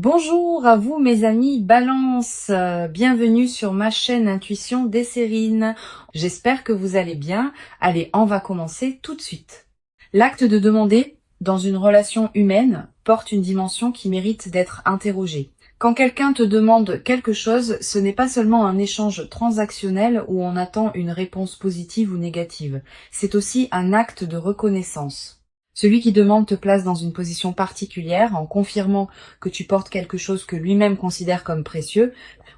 Bonjour à vous mes amis Balance, bienvenue sur ma chaîne Intuition Desserine. J'espère que vous allez bien. Allez, on va commencer tout de suite. L'acte de demander dans une relation humaine porte une dimension qui mérite d'être interrogée. Quand quelqu'un te demande quelque chose, ce n'est pas seulement un échange transactionnel où on attend une réponse positive ou négative, c'est aussi un acte de reconnaissance. Celui qui demande te place dans une position particulière en confirmant que tu portes quelque chose que lui-même considère comme précieux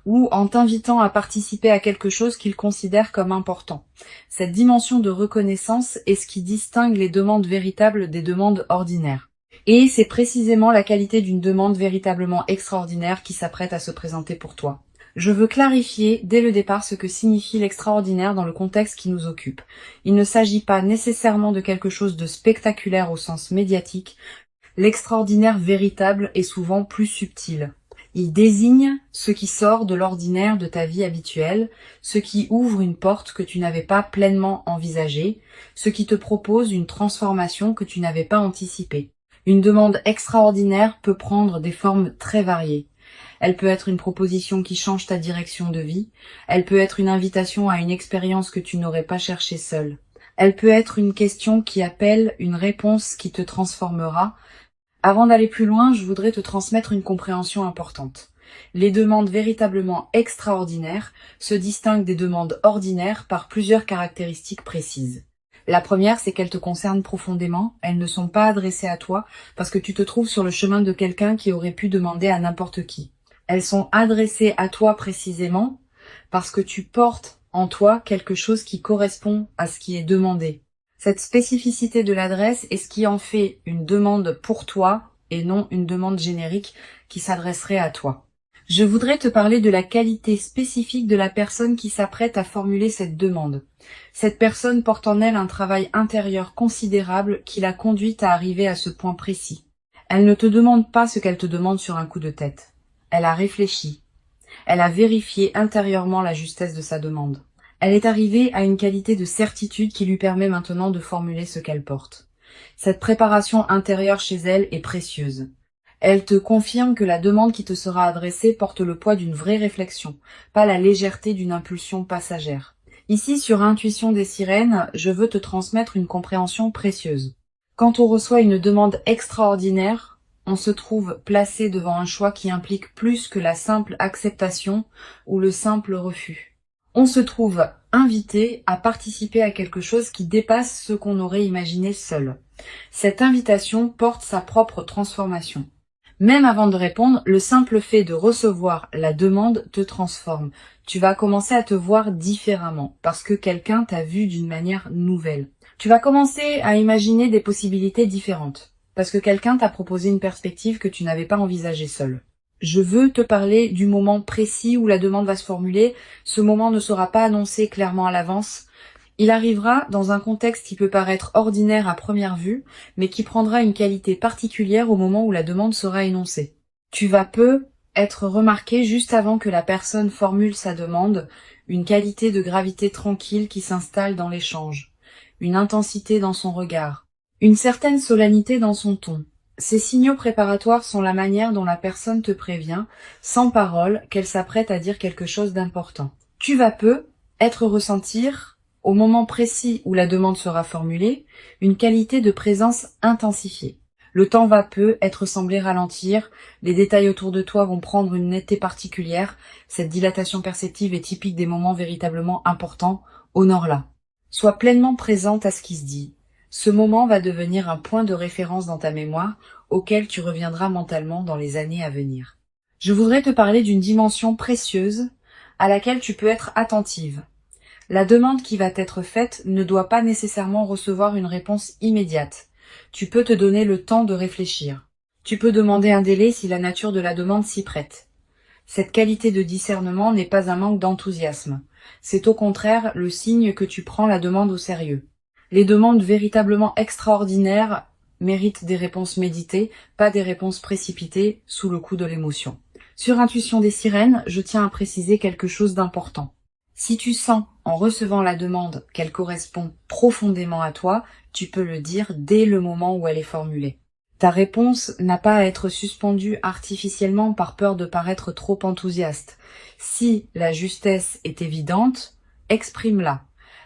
ou en t'invitant à participer à quelque chose qu'il considère comme important. Cette dimension de reconnaissance est ce qui distingue les demandes véritables des demandes ordinaires. Et c'est précisément la qualité d'une demande véritablement extraordinaire qui s'apprête à se présenter pour toi. Je veux clarifier dès le départ ce que signifie l'extraordinaire dans le contexte qui nous occupe. Il ne s'agit pas nécessairement de quelque chose de spectaculaire au sens médiatique. L'extraordinaire véritable est souvent plus subtil. Il désigne ce qui sort de l'ordinaire de ta vie habituelle, ce qui ouvre une porte que tu n'avais pas pleinement envisagée, ce qui te propose une transformation que tu n'avais pas anticipée. Une demande extraordinaire peut prendre des formes très variées. Elle peut être une proposition qui change ta direction de vie. Elle peut être une invitation à une expérience que tu n'aurais pas cherchée seule. Elle peut être une question qui appelle une réponse qui te transformera. Avant d'aller plus loin, je voudrais te transmettre une compréhension importante. Les demandes véritablement extraordinaires se distinguent des demandes ordinaires par plusieurs caractéristiques précises. La première, c'est qu'elles te concernent profondément, elles ne sont pas adressées à toi parce que tu te trouves sur le chemin de quelqu'un qui aurait pu demander à n'importe qui. Elles sont adressées à toi précisément parce que tu portes en toi quelque chose qui correspond à ce qui est demandé. Cette spécificité de l'adresse est ce qui en fait une demande pour toi et non une demande générique qui s'adresserait à toi. Je voudrais te parler de la qualité spécifique de la personne qui s'apprête à formuler cette demande. Cette personne porte en elle un travail intérieur considérable qui l'a conduite à arriver à ce point précis. Elle ne te demande pas ce qu'elle te demande sur un coup de tête. Elle a réfléchi. Elle a vérifié intérieurement la justesse de sa demande. Elle est arrivée à une qualité de certitude qui lui permet maintenant de formuler ce qu'elle porte. Cette préparation intérieure chez elle est précieuse. Elle te confirme que la demande qui te sera adressée porte le poids d'une vraie réflexion, pas la légèreté d'une impulsion passagère. Ici, sur Intuition des sirènes, je veux te transmettre une compréhension précieuse. Quand on reçoit une demande extraordinaire, on se trouve placé devant un choix qui implique plus que la simple acceptation ou le simple refus. On se trouve invité à participer à quelque chose qui dépasse ce qu'on aurait imaginé seul. Cette invitation porte sa propre transformation. Même avant de répondre, le simple fait de recevoir la demande te transforme. Tu vas commencer à te voir différemment parce que quelqu'un t'a vu d'une manière nouvelle. Tu vas commencer à imaginer des possibilités différentes parce que quelqu'un t'a proposé une perspective que tu n'avais pas envisagée seul. Je veux te parler du moment précis où la demande va se formuler. Ce moment ne sera pas annoncé clairement à l'avance. Il arrivera dans un contexte qui peut paraître ordinaire à première vue, mais qui prendra une qualité particulière au moment où la demande sera énoncée. Tu vas peu être remarqué juste avant que la personne formule sa demande, une qualité de gravité tranquille qui s'installe dans l'échange, une intensité dans son regard, une certaine solennité dans son ton. Ces signaux préparatoires sont la manière dont la personne te prévient, sans parole, qu'elle s'apprête à dire quelque chose d'important. Tu vas peu être ressentir, au moment précis où la demande sera formulée, une qualité de présence intensifiée. Le temps va peu être semblé ralentir, les détails autour de toi vont prendre une netteté particulière, cette dilatation perceptive est typique des moments véritablement importants, honore-la. Sois pleinement présente à ce qui se dit. Ce moment va devenir un point de référence dans ta mémoire, auquel tu reviendras mentalement dans les années à venir. Je voudrais te parler d'une dimension précieuse à laquelle tu peux être attentive. La demande qui va t'être faite ne doit pas nécessairement recevoir une réponse immédiate. Tu peux te donner le temps de réfléchir. Tu peux demander un délai si la nature de la demande s'y prête. Cette qualité de discernement n'est pas un manque d'enthousiasme. C'est au contraire le signe que tu prends la demande au sérieux. Les demandes véritablement extraordinaires méritent des réponses méditées, pas des réponses précipitées sous le coup de l'émotion. Sur Intuition des sirènes, je tiens à préciser quelque chose d'important. Si tu sens, en recevant la demande, qu'elle correspond profondément à toi, tu peux le dire dès le moment où elle est formulée. Ta réponse n'a pas à être suspendue artificiellement par peur de paraître trop enthousiaste. Si la justesse est évidente, exprime-la.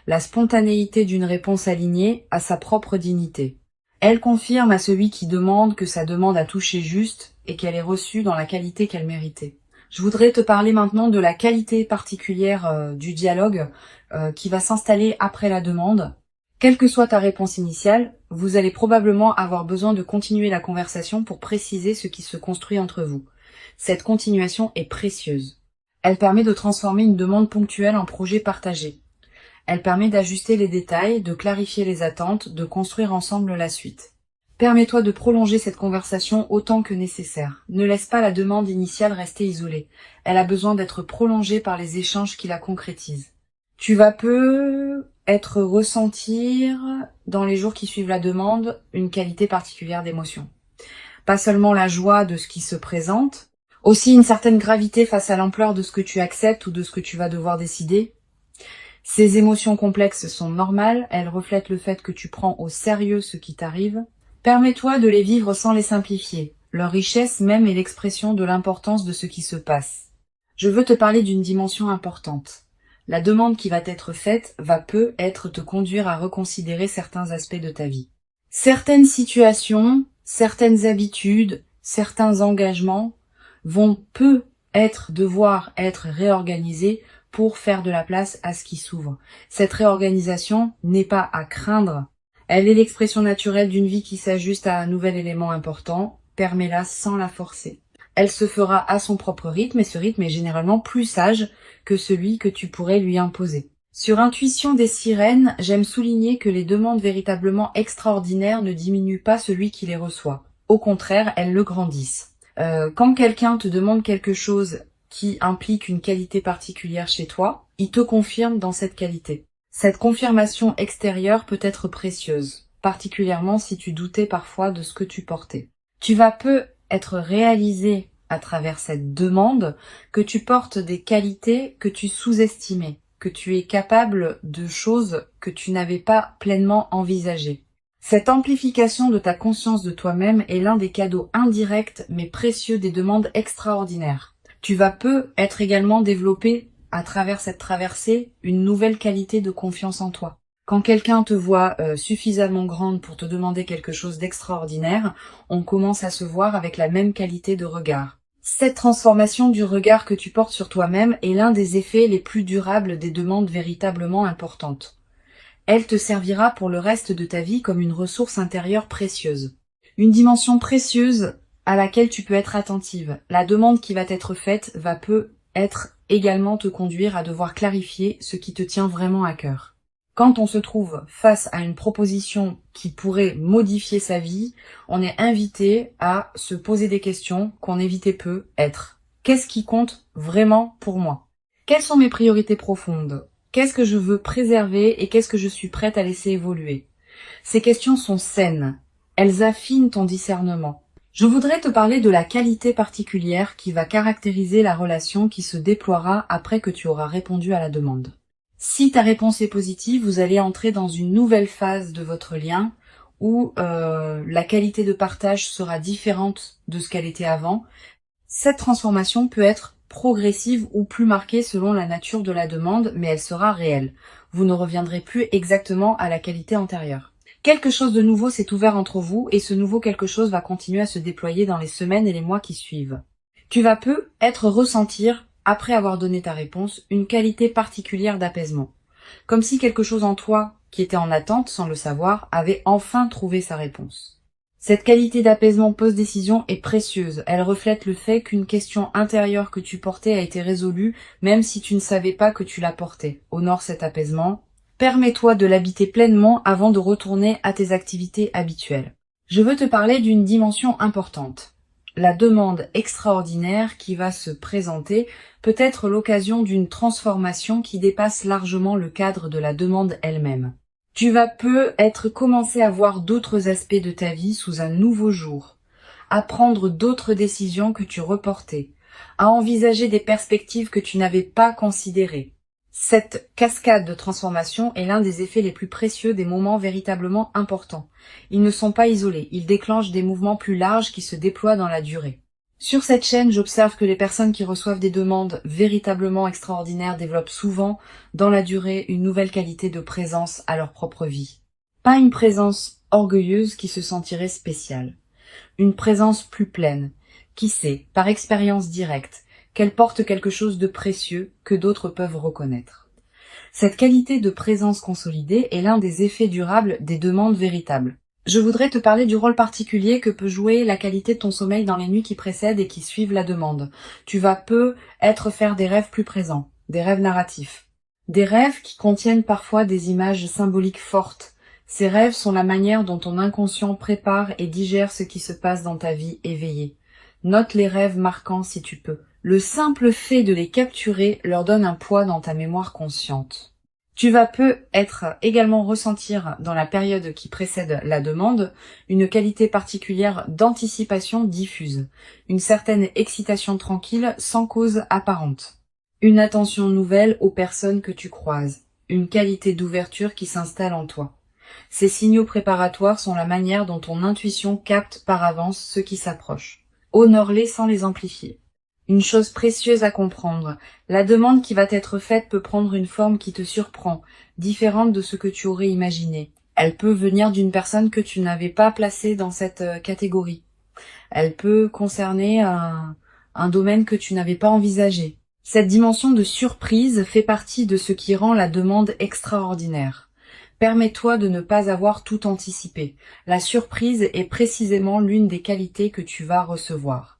La spontanéité d'une réponse alignée a sa propre dignité. Elle confirme à celui qui demande que sa demande a touché juste et qu'elle est reçue dans la qualité qu'elle méritait. Je voudrais te parler maintenant de la qualité particulière du dialogue qui va s'installer après la demande. Quelle que soit ta réponse initiale, vous allez probablement avoir besoin de continuer la conversation pour préciser ce qui se construit entre vous. Cette continuation est précieuse. Elle permet de transformer une demande ponctuelle en projet partagé. Elle permet d'ajuster les détails, de clarifier les attentes, de construire ensemble la suite. Permets-toi de prolonger cette conversation autant que nécessaire. Ne laisse pas la demande initiale rester isolée. Elle a besoin d'être prolongée par les échanges qui la concrétisent. Tu vas ressentir, dans les jours qui suivent la demande, une qualité particulière d'émotion. Pas seulement la joie de ce qui se présente, aussi une certaine gravité face à l'ampleur de ce que tu acceptes ou de ce que tu vas devoir décider. Ces émotions complexes sont normales, elles reflètent le fait que tu prends au sérieux ce qui t'arrive. Permets-toi de les vivre sans les simplifier. Leur richesse même est l'expression de l'importance de ce qui se passe. Je veux te parler d'une dimension importante. La demande qui va t'être faite va peut-être te conduire à reconsidérer certains aspects de ta vie. Certaines situations, certaines habitudes, certains engagements vont devoir être réorganisés pour faire de la place à ce qui s'ouvre. Cette réorganisation n'est pas à craindre. Elle est l'expression naturelle d'une vie qui s'ajuste à un nouvel élément important. Permets-la sans la forcer. Elle se fera à son propre rythme et ce rythme est généralement plus sage que celui que tu pourrais lui imposer. Sur Intuition des sirènes, j'aime souligner que les demandes véritablement extraordinaires ne diminuent pas celui qui les reçoit. Au contraire, elles le grandissent. Quand quelqu'un te demande quelque chose qui implique une qualité particulière chez toi, il te confirme dans cette qualité. Cette confirmation extérieure peut être précieuse, particulièrement si tu doutais parfois de ce que tu portais. Tu vas être réalisé à travers cette demande que tu portes des qualités que tu sous-estimais, que tu es capable de choses que tu n'avais pas pleinement envisagées. Cette amplification de ta conscience de toi-même est l'un des cadeaux indirects mais précieux des demandes extraordinaires. Tu vas être également développé à travers cette traversée une nouvelle qualité de confiance en toi. Quand quelqu'un te voit suffisamment grande pour te demander quelque chose d'extraordinaire, on commence à se voir avec la même qualité de regard. Cette transformation du regard que tu portes sur toi-même est l'un des effets les plus durables des demandes véritablement importantes. Elle te servira pour le reste de ta vie comme une ressource intérieure précieuse. Une dimension précieuse à laquelle tu peux être attentive. La demande qui va t'être faite va peut-être également te conduire à devoir clarifier ce qui te tient vraiment à cœur. Quand on se trouve face à une proposition qui pourrait modifier sa vie, on est invité à se poser des questions qu'on évitait peu être. Qu'est-ce qui compte vraiment pour moi? Quelles sont mes priorités profondes? Qu'est-ce que je veux préserver et qu'est-ce que je suis prête à laisser évoluer? Ces questions sont saines. Elles affinent ton discernement. Je voudrais te parler de la qualité particulière qui va caractériser la relation qui se déploiera après que tu auras répondu à la demande. Si ta réponse est positive, vous allez entrer dans une nouvelle phase de votre lien où la qualité de partage sera différente de ce qu'elle était avant. Cette transformation peut être progressive ou plus marquée selon la nature de la demande, mais elle sera réelle. Vous ne reviendrez plus exactement à la qualité antérieure. Quelque chose de nouveau s'est ouvert entre vous et ce nouveau quelque chose va continuer à se déployer dans les semaines et les mois qui suivent. Tu vas ressentir, après avoir donné ta réponse, une qualité particulière d'apaisement. Comme si quelque chose en toi, qui était en attente sans le savoir, avait enfin trouvé sa réponse. Cette qualité d'apaisement post-décision est précieuse. Elle reflète le fait qu'une question intérieure que tu portais a été résolue, même si tu ne savais pas que tu la portais. Honore cet apaisement. Permets-toi de l'habiter pleinement avant de retourner à tes activités habituelles. Je veux te parler d'une dimension importante. La demande extraordinaire qui va se présenter peut être l'occasion d'une transformation qui dépasse largement le cadre de la demande elle-même. Tu vas commencer à voir d'autres aspects de ta vie sous un nouveau jour, à prendre d'autres décisions que tu reportais, à envisager des perspectives que tu n'avais pas considérées. Cette cascade de transformation est l'un des effets les plus précieux des moments véritablement importants. Ils ne sont pas isolés, ils déclenchent des mouvements plus larges qui se déploient dans la durée. Sur cette chaîne, j'observe que les personnes qui reçoivent des demandes véritablement extraordinaires développent souvent, dans la durée, une nouvelle qualité de présence à leur propre vie. Pas une présence orgueilleuse qui se sentirait spéciale. Une présence plus pleine, qui sait, par expérience directe, qu'elle porte quelque chose de précieux que d'autres peuvent reconnaître. Cette qualité de présence consolidée est l'un des effets durables des demandes véritables. Je voudrais te parler du rôle particulier que peut jouer la qualité de ton sommeil dans les nuits qui précèdent et qui suivent la demande. Tu vas faire des rêves plus présents, des rêves narratifs. Des rêves qui contiennent parfois des images symboliques fortes. Ces rêves sont la manière dont ton inconscient prépare et digère ce qui se passe dans ta vie éveillée. Note les rêves marquants si tu peux. Le simple fait de les capturer leur donne un poids dans ta mémoire consciente. Tu vas également ressentir dans la période qui précède la demande une qualité particulière d'anticipation diffuse, une certaine excitation tranquille sans cause apparente, une attention nouvelle aux personnes que tu croises, une qualité d'ouverture qui s'installe en toi. Ces signaux préparatoires sont la manière dont ton intuition capte par avance ce qui s'approche. Honore-les sans les amplifier. Une chose précieuse à comprendre, la demande qui va t'être faite peut prendre une forme qui te surprend, différente de ce que tu aurais imaginé. Elle peut venir d'une personne que tu n'avais pas placée dans cette catégorie. Elle peut concerner un domaine que tu n'avais pas envisagé. Cette dimension de surprise fait partie de ce qui rend la demande extraordinaire. Permets-toi de ne pas avoir tout anticipé. La surprise est précisément l'une des qualités que tu vas recevoir.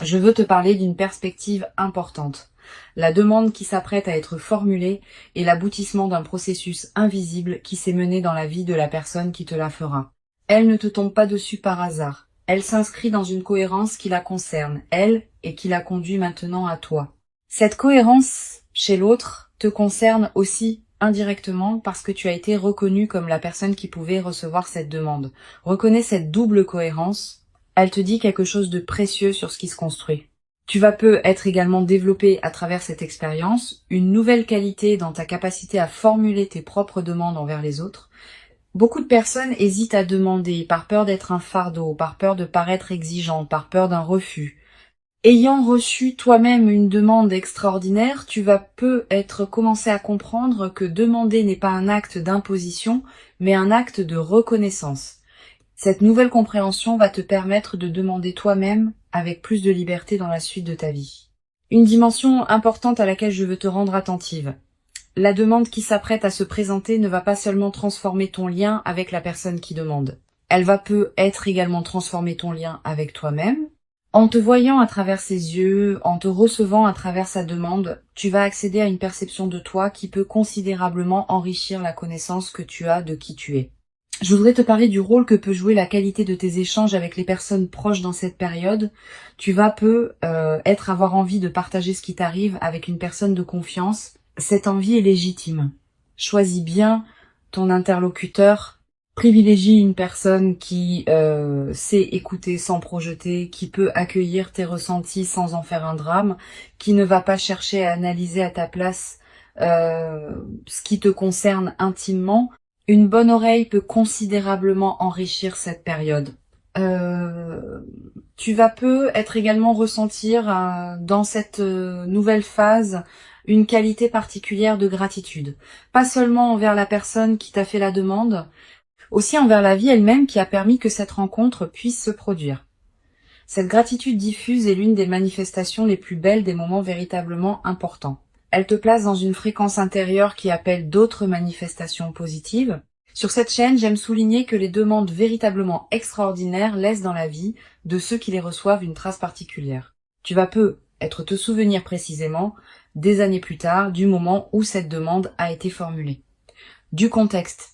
Je veux te parler d'une perspective importante. La demande qui s'apprête à être formulée est l'aboutissement d'un processus invisible qui s'est mené dans la vie de la personne qui te la fera. Elle ne te tombe pas dessus par hasard. Elle s'inscrit dans une cohérence qui la concerne, elle, et qui la conduit maintenant à toi. Cette cohérence chez l'autre te concerne aussi indirectement parce que tu as été reconnu comme la personne qui pouvait recevoir cette demande. Reconnais cette double cohérence. Elle te dit quelque chose de précieux sur ce qui se construit. Tu vas être également développé à travers cette expérience une nouvelle qualité dans ta capacité à formuler tes propres demandes envers les autres. Beaucoup de personnes hésitent à demander par peur d'être un fardeau, par peur de paraître exigeant, par peur d'un refus. Ayant reçu toi-même une demande extraordinaire, tu vas commencer à comprendre que demander n'est pas un acte d'imposition, mais un acte de reconnaissance. Cette nouvelle compréhension va te permettre de demander toi-même avec plus de liberté dans la suite de ta vie. Une dimension importante à laquelle je veux te rendre attentive. La demande qui s'apprête à se présenter ne va pas seulement transformer ton lien avec la personne qui demande. Elle va également transformer ton lien avec toi-même. En te voyant à travers ses yeux, en te recevant à travers sa demande, tu vas accéder à une perception de toi qui peut considérablement enrichir la connaissance que tu as de qui tu es. Je voudrais te parler du rôle que peut jouer la qualité de tes échanges avec les personnes proches dans cette période. Tu vas avoir envie de partager ce qui t'arrive avec une personne de confiance. Cette envie est légitime. Choisis bien ton interlocuteur. Privilégie une personne qui sait écouter sans projeter, qui peut accueillir tes ressentis sans en faire un drame, qui ne va pas chercher à analyser à ta place ce qui te concerne intimement. Une bonne oreille peut considérablement enrichir cette période. Tu vas également ressentir dans cette nouvelle phase une qualité particulière de gratitude. Pas seulement envers la personne qui t'a fait la demande, aussi envers la vie elle-même qui a permis que cette rencontre puisse se produire. Cette gratitude diffuse est l'une des manifestations les plus belles des moments véritablement importants. Elle te place dans une fréquence intérieure qui appelle d'autres manifestations positives. Sur cette chaîne, j'aime souligner que les demandes véritablement extraordinaires laissent dans la vie de ceux qui les reçoivent une trace particulière. Tu vas te souvenir précisément, des années plus tard, du moment où cette demande a été formulée. Du contexte,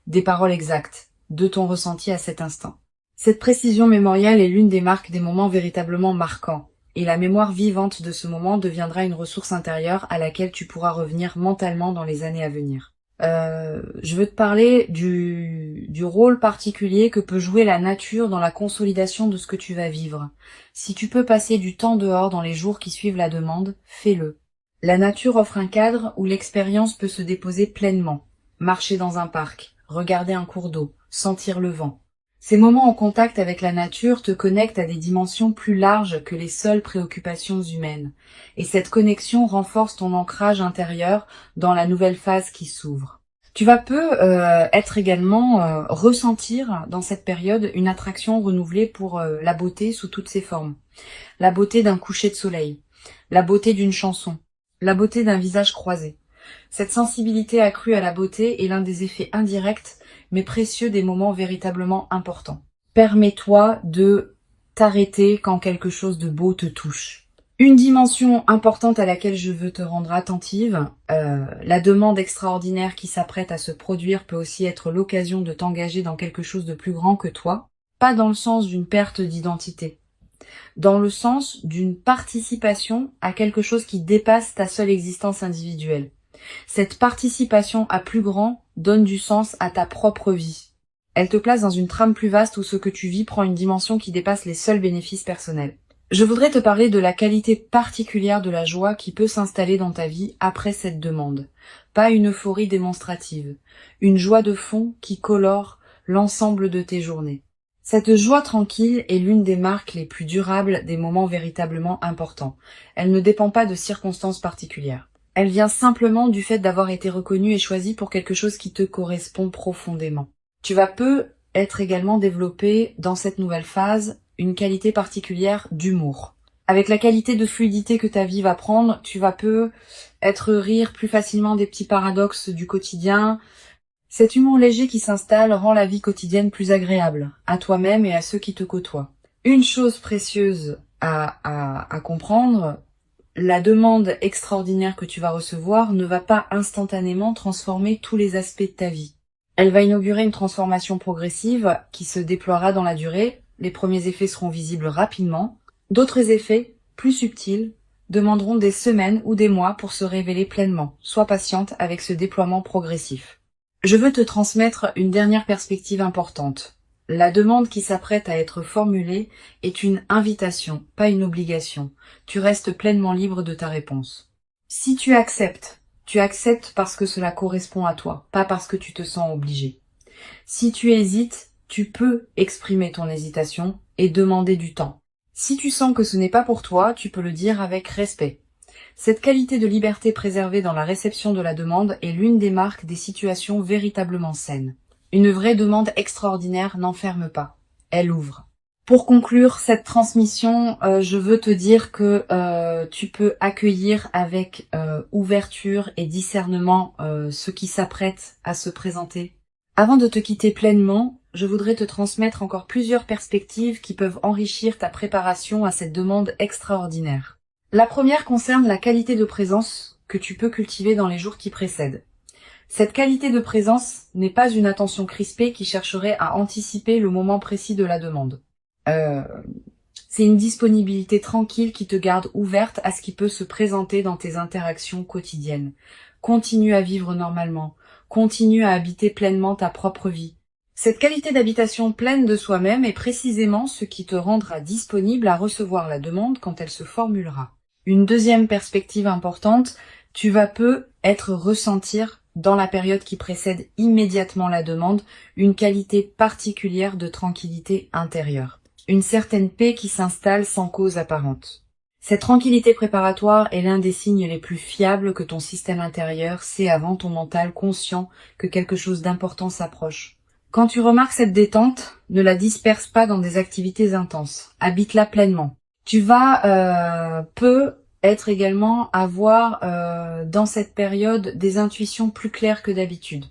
des paroles exactes, de ton ressenti à cet instant. Cette précision mémorielle est l'une des marques des moments véritablement marquants, et la mémoire vivante de ce moment deviendra une ressource intérieure à laquelle tu pourras revenir mentalement dans les années à venir. Je veux te parler du rôle particulier que peut jouer la nature dans la consolidation de ce que tu vas vivre. Si tu peux passer du temps dehors dans les jours qui suivent la demande, fais-le. La nature offre un cadre où l'expérience peut se déposer pleinement. Marcher dans un parc, regarder un cours d'eau, sentir le vent. Ces moments en contact avec la nature te connectent à des dimensions plus larges que les seules préoccupations humaines. Et cette connexion renforce ton ancrage intérieur dans la nouvelle phase qui s'ouvre. Tu vas être également ressentir dans cette période une attraction renouvelée pour la beauté sous toutes ses formes. La beauté d'un coucher de soleil, la beauté d'une chanson, la beauté d'un visage croisé. Cette sensibilité accrue à la beauté est l'un des effets indirects mais précieux des moments véritablement importants. Permets-toi de t'arrêter quand quelque chose de beau te touche. Une dimension importante à laquelle je veux te rendre attentive, la demande extraordinaire qui s'apprête à se produire peut aussi être l'occasion de t'engager dans quelque chose de plus grand que toi, pas dans le sens d'une perte d'identité, dans le sens d'une participation à quelque chose qui dépasse ta seule existence individuelle. Cette participation à plus grand donne du sens à ta propre vie. Elle te place dans une trame plus vaste où ce que tu vis prend une dimension qui dépasse les seuls bénéfices personnels. Je voudrais te parler de la qualité particulière de la joie qui peut s'installer dans ta vie après cette demande. Pas une euphorie démonstrative, une joie de fond qui colore l'ensemble de tes journées. Cette joie tranquille est l'une des marques les plus durables des moments véritablement importants. Elle ne dépend pas de circonstances particulières. Elle vient simplement du fait d'avoir été reconnue et choisie pour quelque chose qui te correspond profondément. Tu vas être également développé dans cette nouvelle phase une qualité particulière d'humour. Avec la qualité de fluidité que ta vie va prendre, tu vas être rire plus facilement des petits paradoxes du quotidien. Cet humour léger qui s'installe rend la vie quotidienne plus agréable, à toi-même et à ceux qui te côtoient. Une chose précieuse à comprendre, la demande extraordinaire que tu vas recevoir ne va pas instantanément transformer tous les aspects de ta vie. Elle va inaugurer une transformation progressive qui se déploiera dans la durée. Les premiers effets seront visibles rapidement. D'autres effets, plus subtils, demanderont des semaines ou des mois pour se révéler pleinement. Sois patiente avec ce déploiement progressif. Je veux te transmettre une dernière perspective importante. La demande qui s'apprête à être formulée est une invitation, pas une obligation. Tu restes pleinement libre de ta réponse. Si tu acceptes parce que cela correspond à toi, pas parce que tu te sens obligé. Si tu hésites, tu peux exprimer ton hésitation et demander du temps. Si tu sens que ce n'est pas pour toi, tu peux le dire avec respect. Cette qualité de liberté préservée dans la réception de la demande est l'une des marques des situations véritablement saines. Une vraie demande extraordinaire n'enferme pas, elle ouvre. Pour conclure cette transmission, je veux te dire que tu peux accueillir avec ouverture et discernement ce qui s'apprête à se présenter. Avant de te quitter pleinement, je voudrais te transmettre encore plusieurs perspectives qui peuvent enrichir ta préparation à cette demande extraordinaire. La première concerne la qualité de présence que tu peux cultiver dans les jours qui précèdent. Cette qualité de présence n'est pas une attention crispée qui chercherait à anticiper le moment précis de la demande. C'est une disponibilité tranquille qui te garde ouverte à ce qui peut se présenter dans tes interactions quotidiennes. Continue à vivre normalement. Continue à habiter pleinement ta propre vie. Cette qualité d'habitation pleine de soi-même est précisément ce qui te rendra disponible à recevoir la demande quand elle se formulera. Une deuxième perspective importante, tu vas être ressentir dans la période qui précède immédiatement la demande une qualité particulière de tranquillité intérieure. Une certaine paix qui s'installe sans cause apparente. Cette tranquillité préparatoire est l'un des signes les plus fiables que ton système intérieur sait avant ton mental conscient que quelque chose d'important s'approche. Quand tu remarques cette détente, ne la disperse pas dans des activités intenses. Habite-la pleinement. Tu vas être également avoir dans cette période des intuitions plus claires que d'habitude.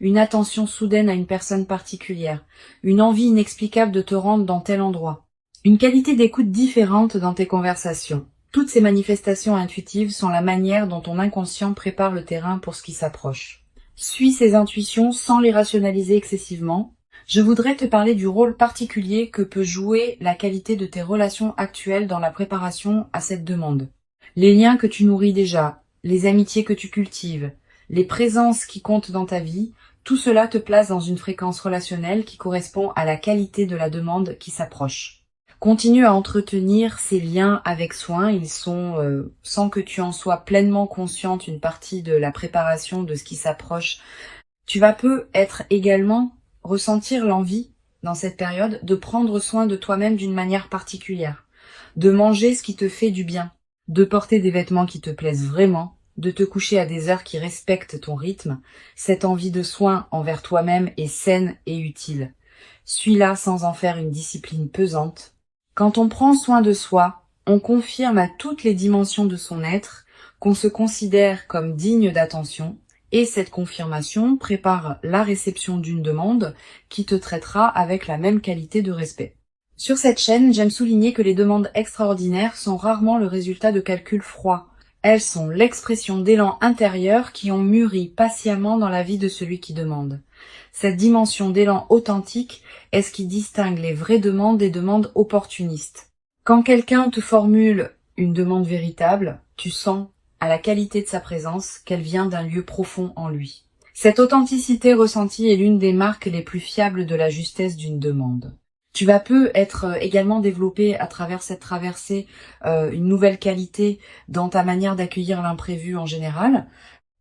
Une attention soudaine à une personne particulière, une envie inexplicable de te rendre dans tel endroit, une qualité d'écoute différente dans tes conversations. Toutes ces manifestations intuitives sont la manière dont ton inconscient prépare le terrain pour ce qui s'approche. Suis ces intuitions sans les rationaliser excessivement. Je voudrais te parler du rôle particulier que peut jouer la qualité de tes relations actuelles dans la préparation à cette demande. Les liens que tu nourris déjà, les amitiés que tu cultives, les présences qui comptent dans ta vie, tout cela te place dans une fréquence relationnelle qui correspond à la qualité de la demande qui s'approche. Continue à entretenir ces liens avec soin. Ils sont, sans que tu en sois pleinement consciente, une partie de la préparation de ce qui s'approche. Tu vas peut-être également ressentir l'envie, dans cette période, de prendre soin de toi-même d'une manière particulière, de manger ce qui te fait du bien, de porter des vêtements qui te plaisent vraiment, de te coucher à des heures qui respectent ton rythme. Cette envie de soin envers toi-même est saine et utile. Suis-la sans en faire une discipline pesante. Quand on prend soin de soi, on confirme à toutes les dimensions de son être qu'on se considère comme digne d'attention, et cette confirmation prépare la réception d'une demande qui te traitera avec la même qualité de respect. Sur cette chaîne, j'aime souligner que les demandes extraordinaires sont rarement le résultat de calculs froids. Elles sont l'expression d'élans intérieurs qui ont mûri patiemment dans la vie de celui qui demande. Cette dimension d'élan authentique est ce qui distingue les vraies demandes des demandes opportunistes. Quand quelqu'un te formule une demande véritable, tu sens à la qualité de sa présence qu'elle vient d'un lieu profond en lui. Cette authenticité ressentie est l'une des marques les plus fiables de la justesse d'une demande. Tu vas peut-être également développer à travers cette traversée une nouvelle qualité dans ta manière d'accueillir l'imprévu en général.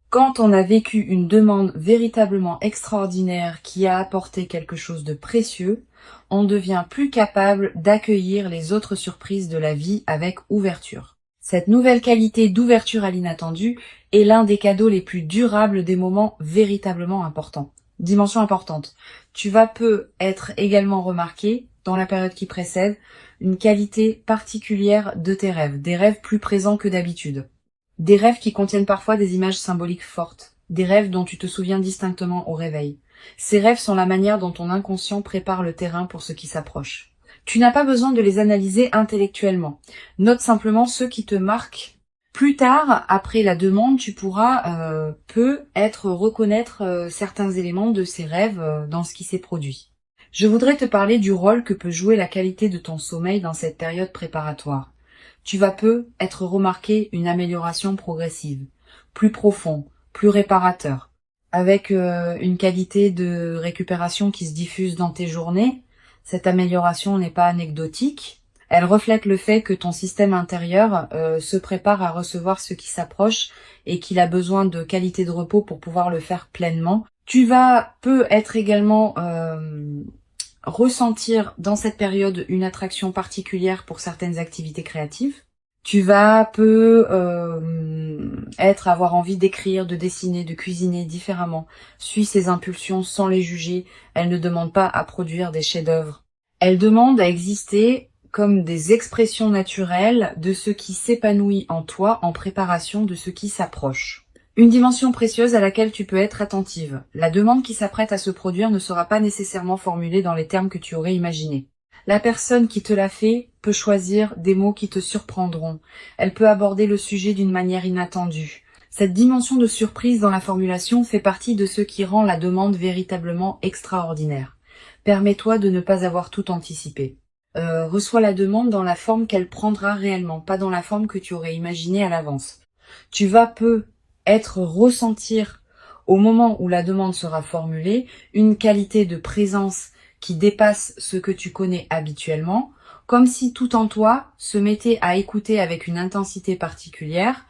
Quand on a vécu une demande véritablement extraordinaire qui a apporté quelque chose de précieux, on devient plus capable d'accueillir les autres surprises de la vie avec ouverture. Cette nouvelle qualité d'ouverture à l'inattendu est l'un des cadeaux les plus durables des moments véritablement importants. Dimension importante. Tu vas peut-être également remarquer, dans la période qui précède, une qualité particulière de tes rêves, des rêves plus présents que d'habitude. Des rêves qui contiennent parfois des images symboliques fortes, des rêves dont tu te souviens distinctement au réveil. Ces rêves sont la manière dont ton inconscient prépare le terrain pour ce qui s'approche. Tu n'as pas besoin de les analyser intellectuellement. Note simplement ceux qui te marquent. Plus tard, après la demande, tu pourras peut-être reconnaître certains éléments de ces rêves dans ce qui s'est produit. Je voudrais te parler du rôle que peut jouer la qualité de ton sommeil dans cette période préparatoire. Tu vas peut-être remarquer une amélioration progressive, plus profond, plus réparateur, avec une qualité de récupération qui se diffuse dans tes journées. Cette amélioration n'est pas anecdotique. Elle reflète le fait que ton système intérieur se prépare à recevoir ce qui s'approche et qu'il a besoin de qualité de repos pour pouvoir le faire pleinement. Tu vas peut-être également ressentir dans cette période une attraction particulière pour certaines activités créatives. Tu vas avoir envie d'écrire, de dessiner, de cuisiner différemment. Suis ces impulsions sans les juger. Elles ne demandent pas à produire des chefs-d'œuvre. Elles demandent à exister comme des expressions naturelles de ce qui s'épanouit en toi en préparation de ce qui s'approche. Une dimension précieuse à laquelle tu peux être attentive. La demande qui s'apprête à se produire ne sera pas nécessairement formulée dans les termes que tu aurais imaginés. La personne qui te l'a fait peut choisir des mots qui te surprendront. Elle peut aborder le sujet d'une manière inattendue. Cette dimension de surprise dans la formulation fait partie de ce qui rend la demande véritablement extraordinaire. Permets-toi de ne pas avoir tout anticipé. Reçois la demande dans la forme qu'elle prendra réellement, pas dans la forme que tu aurais imaginée à l'avance. Tu vas peut-être ressentir, au moment où la demande sera formulée, une qualité de présence qui dépasse ce que tu connais habituellement, comme si tout en toi se mettait à écouter avec une intensité particulière.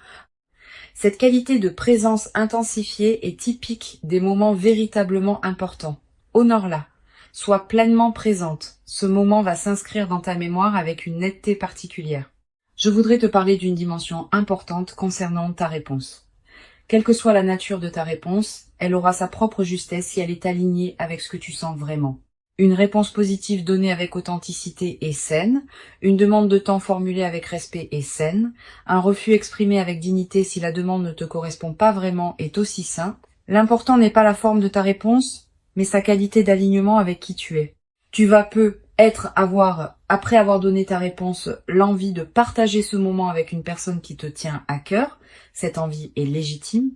Cette qualité de présence intensifiée est typique des moments véritablement importants. Honore-la. Sois pleinement présente. Ce moment va s'inscrire dans ta mémoire avec une netteté particulière. Je voudrais te parler d'une dimension importante concernant ta réponse. Quelle que soit la nature de ta réponse, elle aura sa propre justesse si elle est alignée avec ce que tu sens vraiment. Une réponse positive donnée avec authenticité est saine, une demande de temps formulée avec respect est saine, un refus exprimé avec dignité si la demande ne te correspond pas vraiment est aussi sain. L'important n'est pas la forme de ta réponse, mais sa qualité d'alignement avec qui tu es. Tu vas peut-être avoir, après avoir donné ta réponse, l'envie de partager ce moment avec une personne qui te tient à cœur. Cette envie est légitime,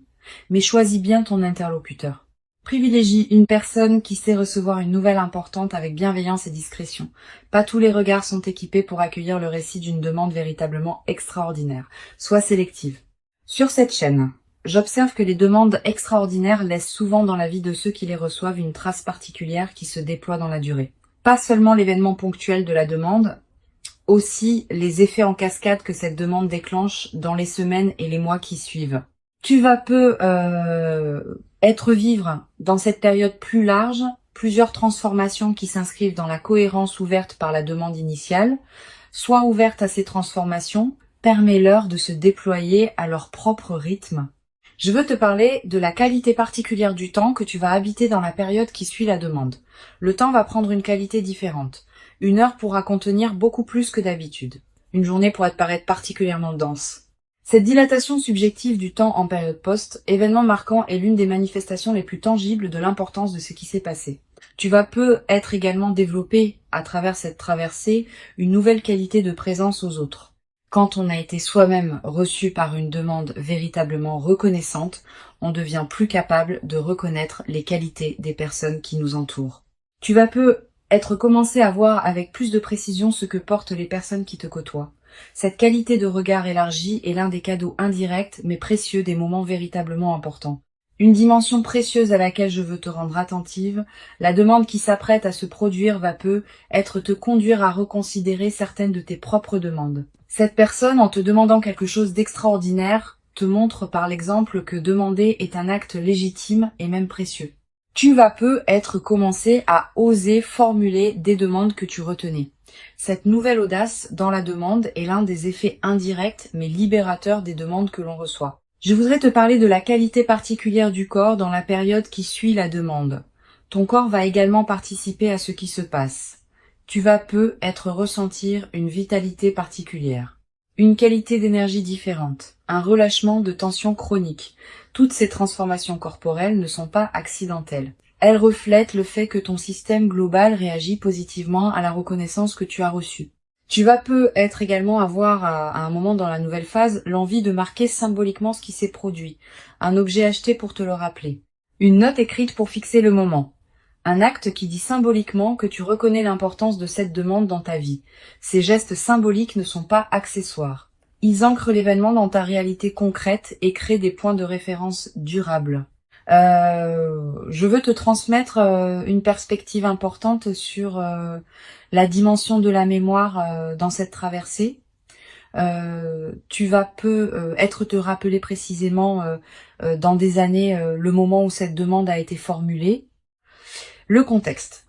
mais choisis bien ton interlocuteur. Privilégie une personne qui sait recevoir une nouvelle importante avec bienveillance et discrétion. Pas tous les regards sont équipés pour accueillir le récit d'une demande véritablement extraordinaire. Sois sélective. Sur cette chaîne, j'observe que les demandes extraordinaires laissent souvent dans la vie de ceux qui les reçoivent une trace particulière qui se déploie dans la durée. Pas seulement l'événement ponctuel de la demande, aussi les effets en cascade que cette demande déclenche dans les semaines et les mois qui suivent. Tu vas être vivre dans cette période plus large plusieurs transformations qui s'inscrivent dans la cohérence ouverte par la demande initiale. Sois ouverte à ces transformations, permets-leur de se déployer à leur propre rythme. Je veux te parler de la qualité particulière du temps que tu vas habiter dans la période qui suit la demande. Le temps va prendre une qualité différente. Une heure pourra contenir beaucoup plus que d'habitude. Une journée pourra te paraître particulièrement dense. Cette dilatation subjective du temps en période post, événement marquant, est l'une des manifestations les plus tangibles de l'importance de ce qui s'est passé. Tu vas être également développé, à travers cette traversée, une nouvelle qualité de présence aux autres. Quand on a été soi-même reçu par une demande véritablement reconnaissante, on devient plus capable de reconnaître les qualités des personnes qui nous entourent. Tu vas commencer à voir avec plus de précision ce que portent les personnes qui te côtoient. Cette qualité de regard élargi est l'un des cadeaux indirects mais précieux des moments véritablement importants. Une dimension précieuse à laquelle je veux te rendre attentive, la demande qui s'apprête à se produire va te conduire à reconsidérer certaines de tes propres demandes. Cette personne, en te demandant quelque chose d'extraordinaire, te montre par l'exemple que demander est un acte légitime et même précieux. Tu vas commencer à oser formuler des demandes que tu retenais. Cette nouvelle audace dans la demande est l'un des effets indirects mais libérateurs des demandes que l'on reçoit. Je voudrais te parler de la qualité particulière du corps dans la période qui suit la demande. Ton corps va également participer à ce qui se passe. Tu vas ressentir une vitalité particulière, une qualité d'énergie différente, un relâchement de tension chronique. Toutes ces transformations corporelles ne sont pas accidentelles. Elles reflètent le fait que ton système global réagit positivement à la reconnaissance que tu as reçue. Tu vas également avoir, à un moment dans la nouvelle phase, l'envie de marquer symboliquement ce qui s'est produit. Un objet acheté pour te le rappeler. Une note écrite pour fixer le moment. Un acte qui dit symboliquement que tu reconnais l'importance de cette demande dans ta vie. Ces gestes symboliques ne sont pas accessoires. Ils ancrent l'événement dans ta réalité concrète et créent des points de référence durables. Je veux te transmettre une perspective importante sur la dimension de la mémoire dans cette traversée. Tu vas te rappeler précisément dans des années le moment où cette demande a été formulée. Le contexte,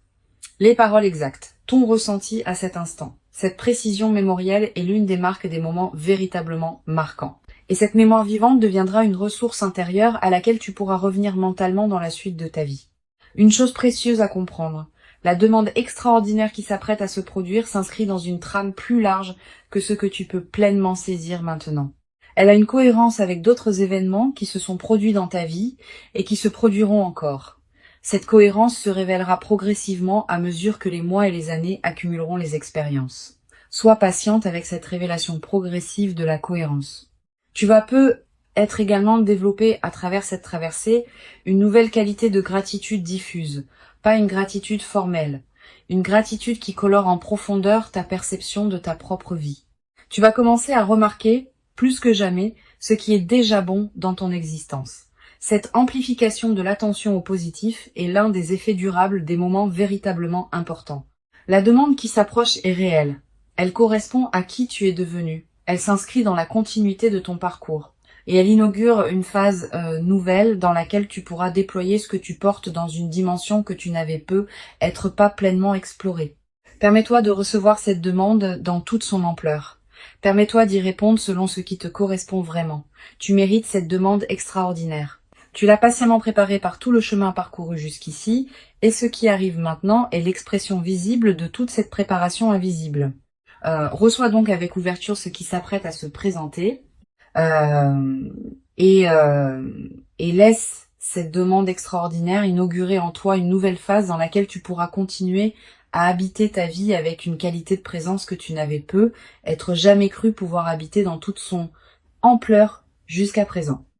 les paroles exactes, ton ressenti à cet instant. Cette précision mémorielle est l'une des marques des moments véritablement marquants. Et cette mémoire vivante deviendra une ressource intérieure à laquelle tu pourras revenir mentalement dans la suite de ta vie. Une chose précieuse à comprendre, la demande extraordinaire qui s'apprête à se produire s'inscrit dans une trame plus large que ce que tu peux pleinement saisir maintenant. Elle a une cohérence avec d'autres événements qui se sont produits dans ta vie et qui se produiront encore. Cette cohérence se révélera progressivement à mesure que les mois et les années accumuleront les expériences. Sois patiente avec cette révélation progressive de la cohérence. Tu vas être également développé à travers cette traversée une nouvelle qualité de gratitude diffuse, pas une gratitude formelle, une gratitude qui colore en profondeur ta perception de ta propre vie. Tu vas commencer à remarquer, plus que jamais, ce qui est déjà bon dans ton existence. Cette amplification de l'attention au positif est l'un des effets durables des moments véritablement importants. La demande qui s'approche est réelle. Elle correspond à qui tu es devenu. Elle s'inscrit dans la continuité de ton parcours. Et elle inaugure une phase nouvelle dans laquelle tu pourras déployer ce que tu portes dans une dimension que tu n'avais pas pleinement explorée. Permets-toi de recevoir cette demande dans toute son ampleur. Permets-toi d'y répondre selon ce qui te correspond vraiment. Tu mérites cette demande extraordinaire. Tu l'as patiemment préparée par tout le chemin parcouru jusqu'ici, et ce qui arrive maintenant est l'expression visible de toute cette préparation invisible. Reçois donc avec ouverture ce qui s'apprête à se présenter et laisse cette demande extraordinaire inaugurer en toi une nouvelle phase dans laquelle tu pourras continuer à habiter ta vie avec une qualité de présence que tu n'avais jamais cru pouvoir habiter dans toute son ampleur jusqu'à présent.